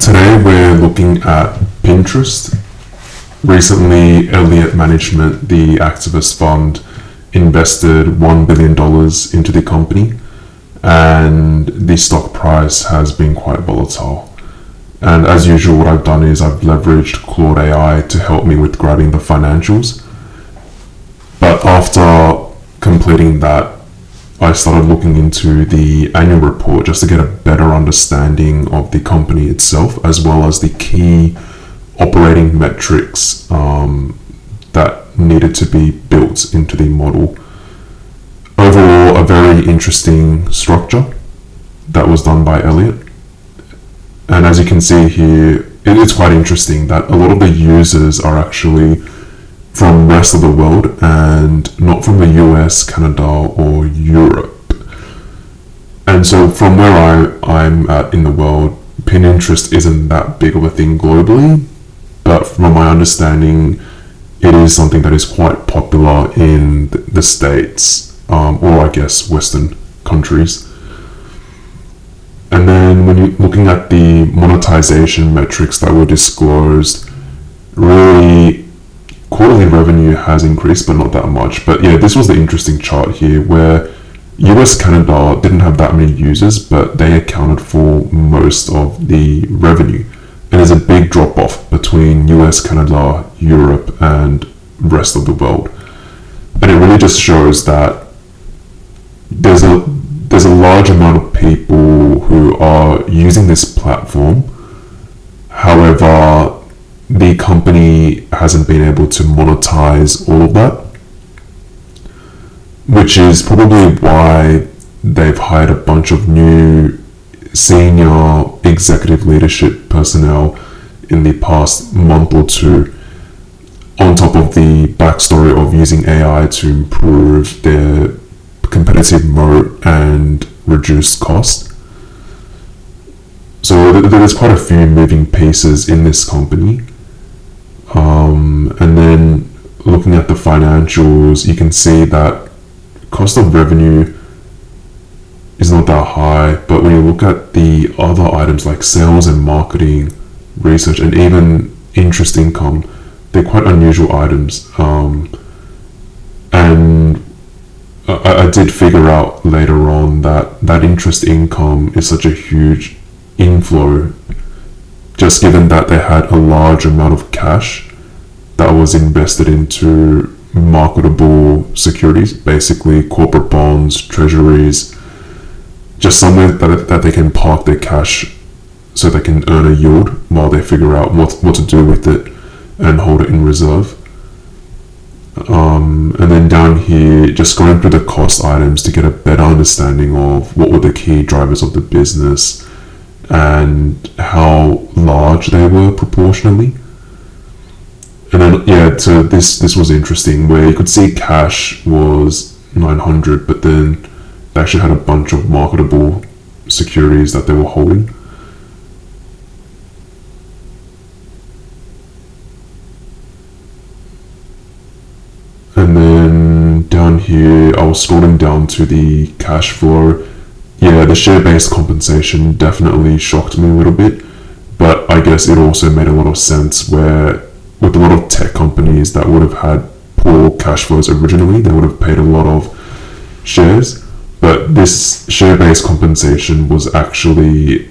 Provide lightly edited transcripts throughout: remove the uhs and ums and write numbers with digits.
Today we're looking at Pinterest. Recently, Elliot Management, the activist fund, invested $1 billion into the company, and the stock price has been quite volatile. And as usual, what I've done is I've leveraged Claude AI to help me with grabbing the financials. But after completing that, I started looking into the annual report just to get a better understanding of the company itself, as well as the key operating metrics that needed to be built into the model. Overall, a very interesting structure that was done by Elliot. And as you can see here, it's quite interesting that a lot of the users are actually from the rest of the world and not from the US, Canada, or Europe. And so from where I'm at in the world, Pinterest isn't that big of a thing globally, but from my understanding, it is something that is quite popular in the States, or I guess Western countries. And then when you're looking at the monetization metrics that were disclosed, really quarterly revenue has increased, but not that much. But yeah, this was the interesting chart here where US Canada didn't have that many users, but they accounted for most of the revenue. And there's a big drop off between US Canada, Europe, and rest of the world. And it really just shows that there's a large amount of people who are using this platform. However, the company hasn't been able to monetize all of that, which is probably why they've hired a bunch of new senior executive leadership personnel in the past month or two, on top of the backstory of using AI to improve their competitive moat and reduce cost. So there's quite a few moving pieces in this company. And then looking at the financials, you can see that cost of revenue is not that high, but when you look at the other items like sales and marketing, research, and even interest income, they're quite unusual items. And I did figure out later on that interest income is such a huge inflow, just given that they had a large amount of cash that was invested into marketable securities, basically corporate bonds, treasuries, just somewhere that they can park their cash so they can earn a yield while they figure out what to do with it and hold it in reserve. And then down here, just going through the cost items to get a better understanding of what were the key drivers of the business and how large they were proportionally. And then yeah, so this was interesting where you could see cash was 900, but then they actually had a bunch of marketable securities that they were holding. And then down here, I was scrolling down to the cash flow. Yeah, the share-based compensation definitely shocked me a little bit, but I guess it also made a lot of sense where with a lot of tech companies that would have had poor cash flows originally, they would have paid a lot of shares. But this share-based compensation was actually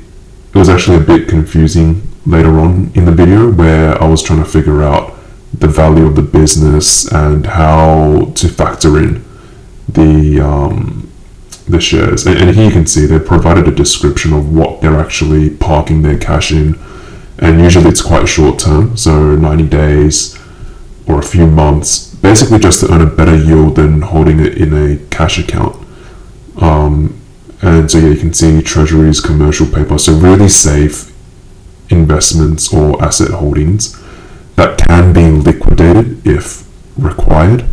a bit confusing later on in the video, where I was trying to figure out the value of the business and how to factor in the shares. And here you can see they provided a description of what they're actually parking their cash in, and usually it's quite short term, so 90 days or a few months, basically just to earn a better yield than holding it in a cash account. And so yeah, you can see treasuries, commercial paper, so really safe investments or asset holdings that can be liquidated if required.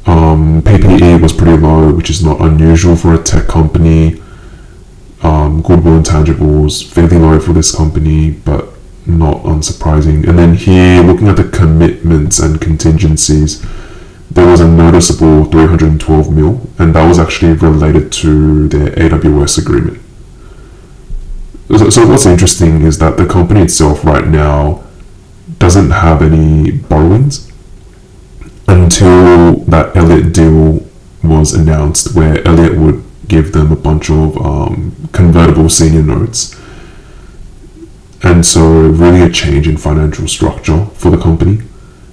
PPE was pretty low, which is not unusual for a tech company. Goodwill intangibles fairly low for this company, but not unsurprising. And then here, looking at the commitments and contingencies, there was a noticeable 312 mil, and that was actually related to their AWS agreement. So what's interesting is that the company itself right now doesn't have any borrowings until that Elliot deal was announced, where Elliot would give them a bunch of convertible senior notes. And so really a change in financial structure for the company,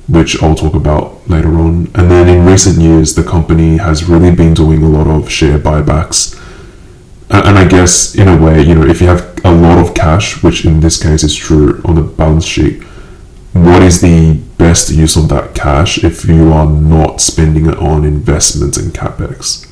which I'll talk about later on. And then in recent years, the company has really been doing a lot of share buybacks. And I guess in a way, if you have a lot of cash, which in this case is true on the balance sheet, what is the best use of that cash if you are not spending it on investments and capex?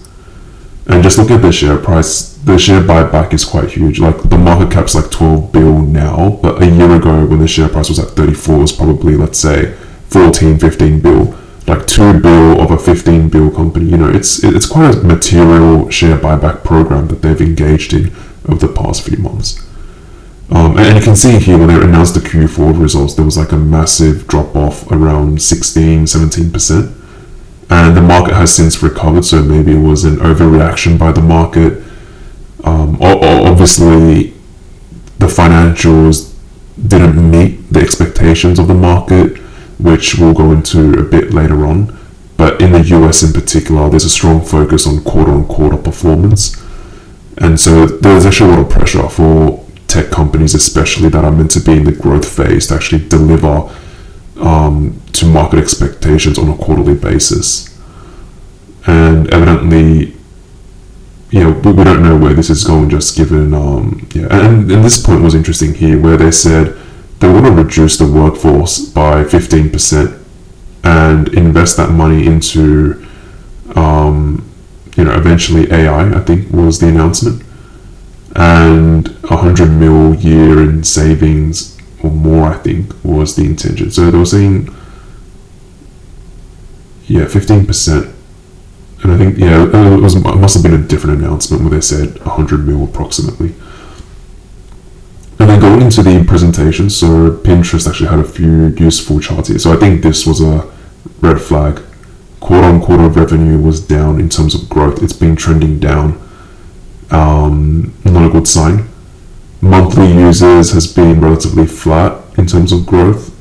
And just look at the share price. The share buyback is quite huge. Like the market cap's like 12 bill now, but a year ago when the share price was at 34, it was probably, let's say, 14, 15 bill. Like 2 bill of a 15 bill company. It's quite a material share buyback program that they've engaged in over the past few months. And you can see here when they announced the Q4 results, there was like a massive drop off around 16-17%. And the market has since recovered, so maybe it was an overreaction by the market. Obviously, the financials didn't meet the expectations of the market, which we'll go into a bit later on. But in the US in particular, there's a strong focus on quarter-on-quarter performance. And so there's actually a lot of pressure for tech companies, especially that are meant to be in the growth phase, to actually deliver to market expectations on a quarterly basis. And evidently, we don't know where this is going, just given, and this point was interesting here, where they said they want to reduce the workforce by 15% and invest that money into, eventually AI, I think was the announcement, and 100 mil year in savings or more, I think, was the intention. So they were saying, 15%. And I think, it must have been a different announcement where they said 100 mil approximately. And then going into the presentation, so Pinterest actually had a few useful charts here. So I think this was a red flag. Quarter-on-quarter revenue was down in terms of growth. It's been trending down. Not a good sign. Monthly users has been relatively flat in terms of growth.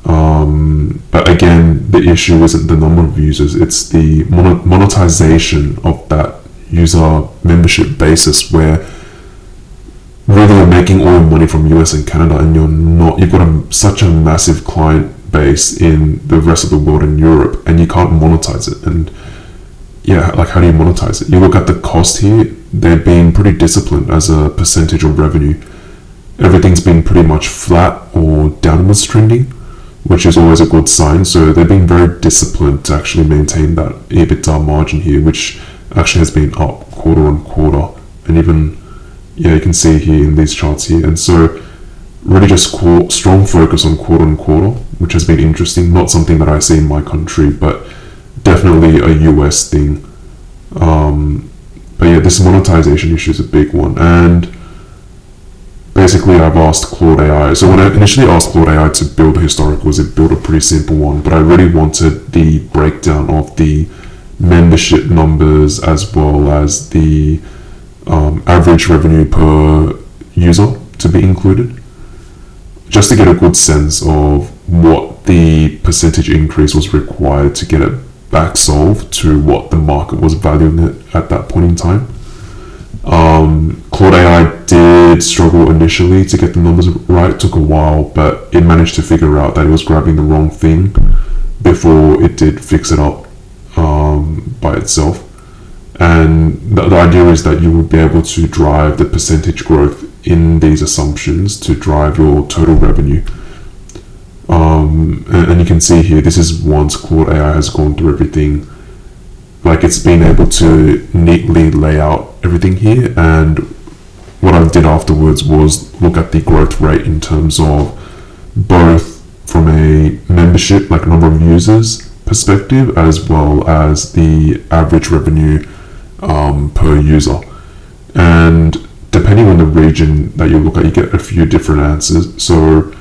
But again, the issue isn't the number of users, it's the monetization of that user membership basis, where really you're making all your money from US and Canada, and you've got such a massive client base in the rest of the world and Europe, and you can't monetize it. And how do you monetize it? You look at the cost here, they've been pretty disciplined as a percentage of revenue. Everything's been pretty much flat or downwards trending, which is always a good sign. So they've been very disciplined to actually maintain that EBITDA margin here, which actually has been up quarter on quarter. And even, you can see here in these charts here. And so really just strong focus on quarter on quarter, which has been interesting. Not something that I see in my country, but definitely a US thing. But this monetization issue is a big one. And basically I've asked Claude AI. So when I initially asked Claude AI to build a historicals, it built a pretty simple one, but I really wanted the breakdown of the membership numbers as well as the average revenue per user to be included, just to get a good sense of what the percentage increase was required to get it back solved to what the market was valuing it at that point in time. Claude AI did struggle initially to get the numbers right. It took a while, but it managed to figure out that it was grabbing the wrong thing before it did fix it up by itself. And the idea is that you will be able to drive the percentage growth in these assumptions to drive your total revenue. And you can see here, this is once Claude AI has gone through everything. Like, it's been able to neatly lay out everything here. And what I did afterwards was look at the growth rate in terms of both from a membership, like number of users perspective, as well as the average revenue per user. And depending on the region that you look at, you get a few different answers. So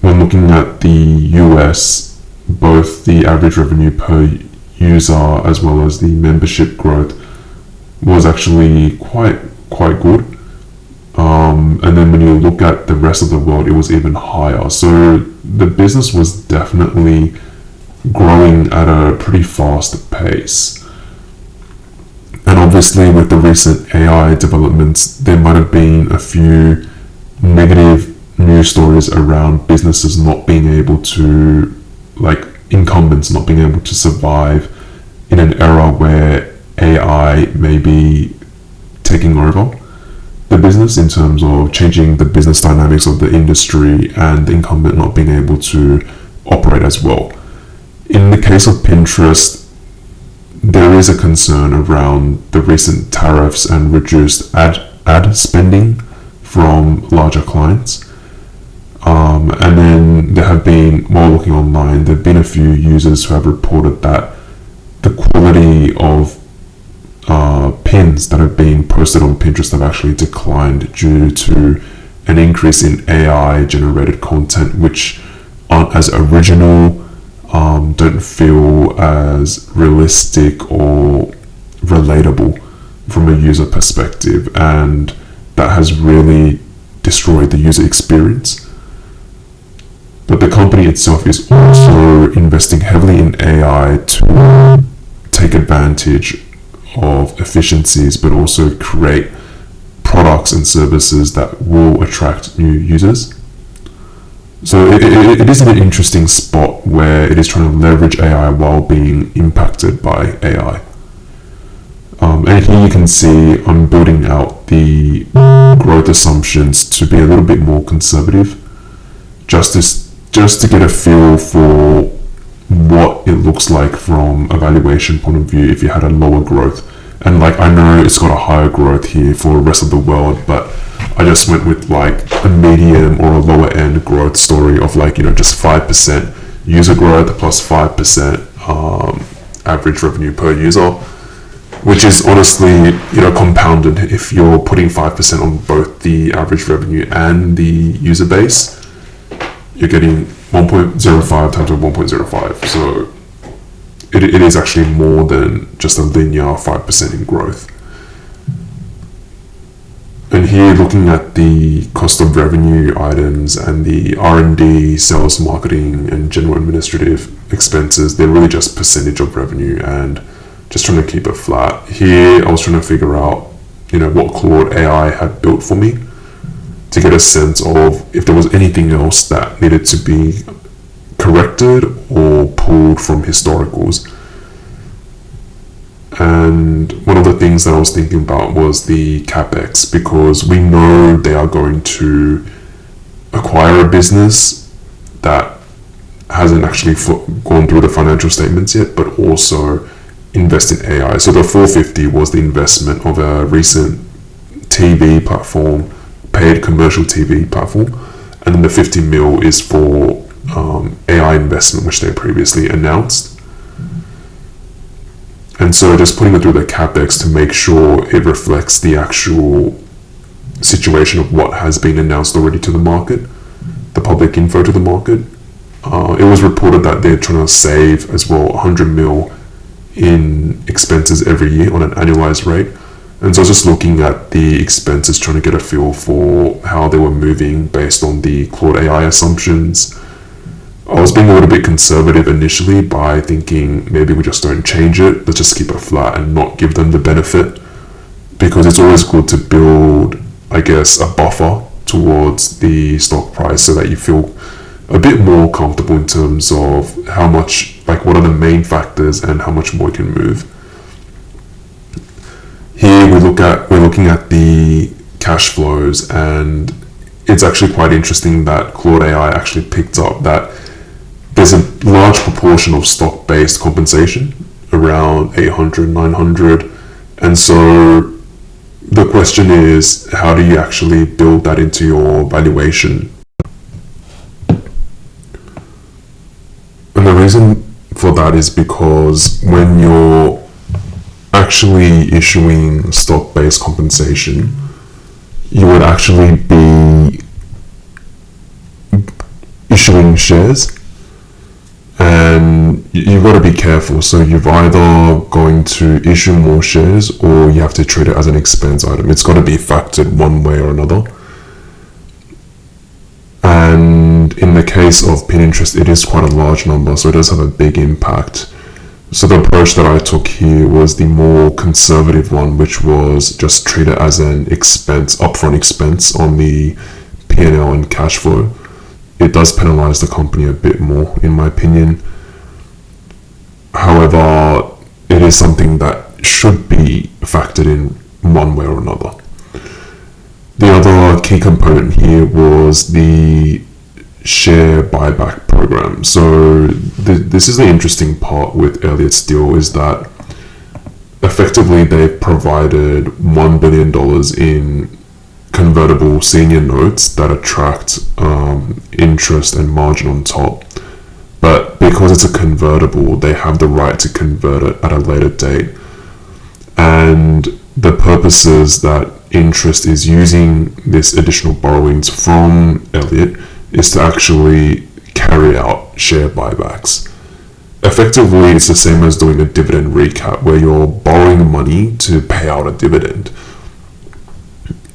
when looking at the US, both the average revenue per user as well as the membership growth was actually quite good. And then when you look at the rest of the world, it was even higher. So the business was definitely growing at a pretty fast pace. And obviously with the recent AI developments, there might have been a few negative news stories around businesses not being able to, like incumbents not being able to survive in an era where AI may be taking over the business in terms of changing the business dynamics of the industry, and the incumbent not being able to operate as well. In the case of Pinterest, there is a concern around the recent tariffs and reduced ad spending from larger clients. And then there have been, while looking online, there have been a few users who have reported that the quality of pins that have been posted on Pinterest have actually declined due to an increase in AI generated content which aren't as original, don't feel as realistic or relatable from a user perspective, and that has really destroyed the user experience. But the company itself is also investing heavily in AI to take advantage of efficiencies, but also create products and services that will attract new users. So it is in an interesting spot where it is trying to leverage AI while being impacted by AI. And here you can see I'm building out the growth assumptions to be a little bit more conservative, just to get a feel for what it looks like from a valuation point of view if you had a lower growth. And like, I know it's got a higher growth here for the rest of the world, but I just went with like a medium or a lower end growth story of like, just 5% user growth plus 5% average revenue per user, which is honestly, compounded. If you're putting 5% on both the average revenue and the user base, you're getting 1.05 times 1.05. So it is actually more than just a linear 5% in growth. And here, looking at the cost of revenue items and the R&D, sales, marketing, and general administrative expenses, they're really just percentage of revenue and just trying to keep it flat. Here, I was trying to figure out, what Claude AI had built for me to get a sense of if there was anything else that needed to be corrected or pulled from historicals. And one of the things that I was thinking about was the capex, because we know they are going to acquire a business that hasn't actually gone through the financial statements yet, but also invest in AI. So the 450 was the investment of a recent TV platform, paid commercial TV platform, and then the 50 mil is for AI investment, which they previously announced. And so just putting it through the capex to make sure it reflects the actual situation of what has been announced already to the market, the public info to the market. It was reported that they're trying to save as well 100 mil in expenses every year on an annualized rate. And so I was just looking at the expenses, trying to get a feel for how they were moving based on the Claude AI assumptions. I was being a little bit conservative initially by thinking maybe we just don't change it, let's just keep it flat and not give them the benefit, because it's always good to build, I guess, a buffer towards the stock price so that you feel a bit more comfortable in terms of how much, like what are the main factors and how much more it can move. Here we're looking at the cash flows, and it's actually quite interesting that Claude AI actually picked up that there's a large proportion of stock-based compensation, around 800, 900. And so the question is, how do you actually build that into your valuation? And the reason for that is because when you're actually issuing stock-based compensation, you would actually be issuing shares. And you've got to be careful. So you're either going to issue more shares or you have to treat it as an expense item. It's got to be factored one way or another. in the case of Pinterest, it is quite a large number, so it does have a big impact. So the approach that I took here was the more conservative one, which was just treat it as an expense, upfront expense on the P&L and cash flow. It does penalize the company a bit more, in my opinion. However, it is something that should be factored in one way or another. The other key component here was the share buyback program. So this is the interesting part with Elliot's deal, is that effectively they've provided $1 billion in convertible senior notes that attract interest and margin on top. But because it's a convertible, they have the right to convert it at a later date. And the purposes that interest is using this additional borrowings from Elliot is to actually carry out share buybacks. Effectively, it's the same as doing a dividend recap, where you're borrowing money to pay out a dividend.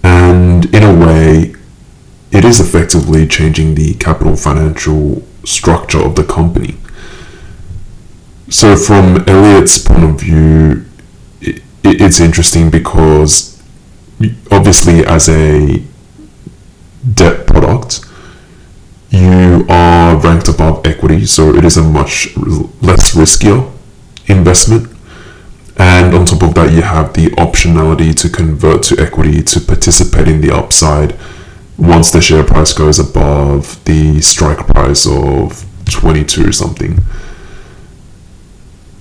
And in a way, it is effectively changing the capital financial structure of the company. So from Elliot's point of view, it's interesting because obviously as a debt product, you are ranked above equity, so it is a much less riskier investment. And on top of that, you have the optionality to convert to equity to participate in the upside once the share price goes above the strike price of 22 something.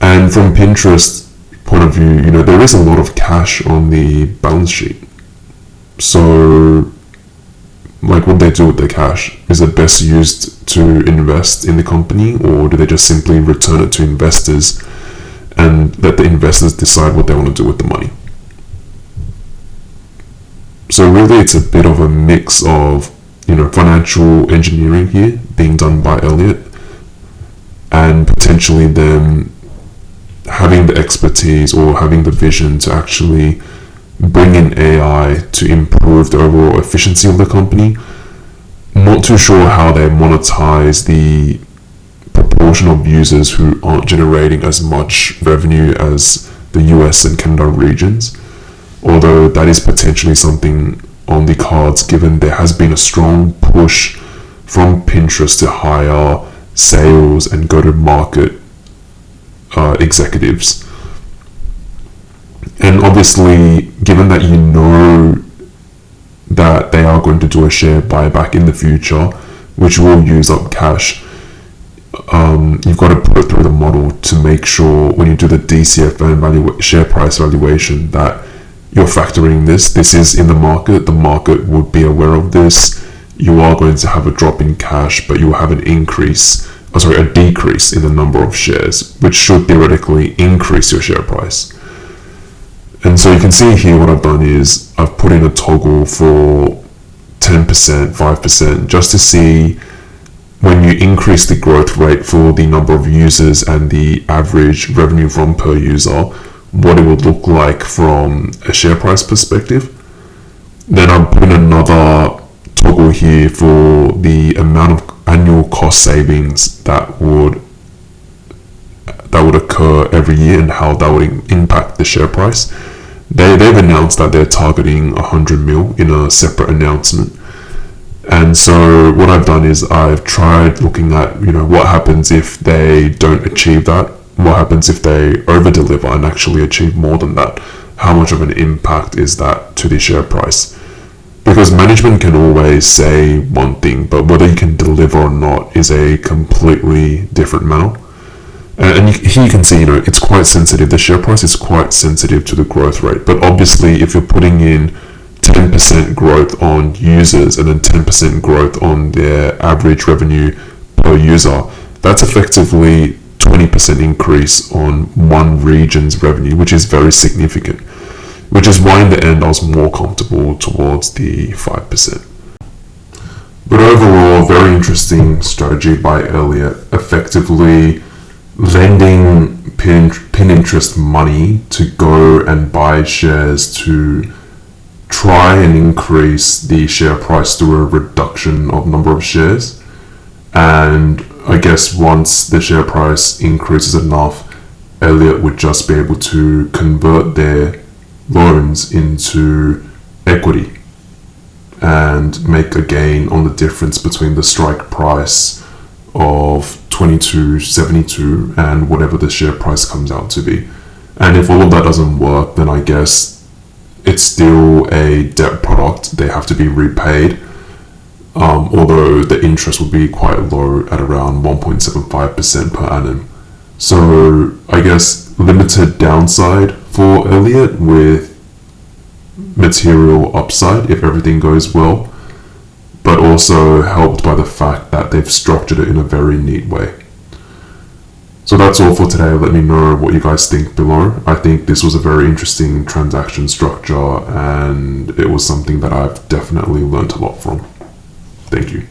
And from Pinterest point of view, there is a lot of cash on the balance sheet. So what do they do with the cash? Is it best used to invest in the company, or do they just simply return it to investors and let the investors decide what they want to do with the money? So really it's a bit of a mix of financial engineering here being done by Elliot, and potentially them having the expertise or having the vision to actually bring in AI to improve the overall efficiency of the company. Not too sure how they monetize the proportion of users who aren't generating as much revenue as the US and Canada regions, although that is potentially something on the cards, given there has been a strong push from Pinterest to hire sales and go-to-market executives. And obviously, given that that they are going to do a share buyback in the future, which will use up cash, you've got to put it through the model to make sure when you do the DCF and share price valuation that you're factoring this is in the market would be aware of this. You are going to have a drop in cash, but you will have a decrease in the number of shares, which should theoretically increase your share price. And so you can see here what I've done is I've put in a toggle for 10%, 5%, just to see when you increase the growth rate for the number of users and the average revenue from per user, what it would look like from a share price perspective. Then I'm putting another toggle here for the amount of annual cost savings that would occur every year and how that would impact the share price. They've announced that they're targeting 100 mil in a separate announcement. And so what I've done is I've tried looking at, what happens if they don't achieve that? What happens if they over deliver and actually achieve more than that? How much of an impact is that to the share price? Because management can always say one thing, but whether you can deliver or not is a completely different matter. And here you can see, it's quite sensitive. The share price is quite sensitive to the growth rate. But obviously, if you're putting in 10% growth on users and then 10% growth on their average revenue per user, that's effectively 20% increase on one region's revenue, which is very significant. Which is why in the end I was more comfortable towards the 5%. But overall, very interesting strategy by Elliot, effectively lending Pinterest money to go and buy shares to try and increase the share price through a reduction of number of shares. And I guess once the share price increases enough, Elliot would just be able to convert their loans into equity and make a gain on the difference between the strike price of 22.72 and whatever the share price comes out to be. And if all of that doesn't work, then I guess it's still a debt product. They have to be repaid, although the interest would be quite low at around 1.75% per annum. So I guess limited downside for Elliot with material upside if everything goes well, but also helped by the fact that they've structured it in a very neat way. So that's all for today. Let me know what you guys think below. I think this was a very interesting transaction structure, and it was something that I've definitely learned a lot from. Thank you.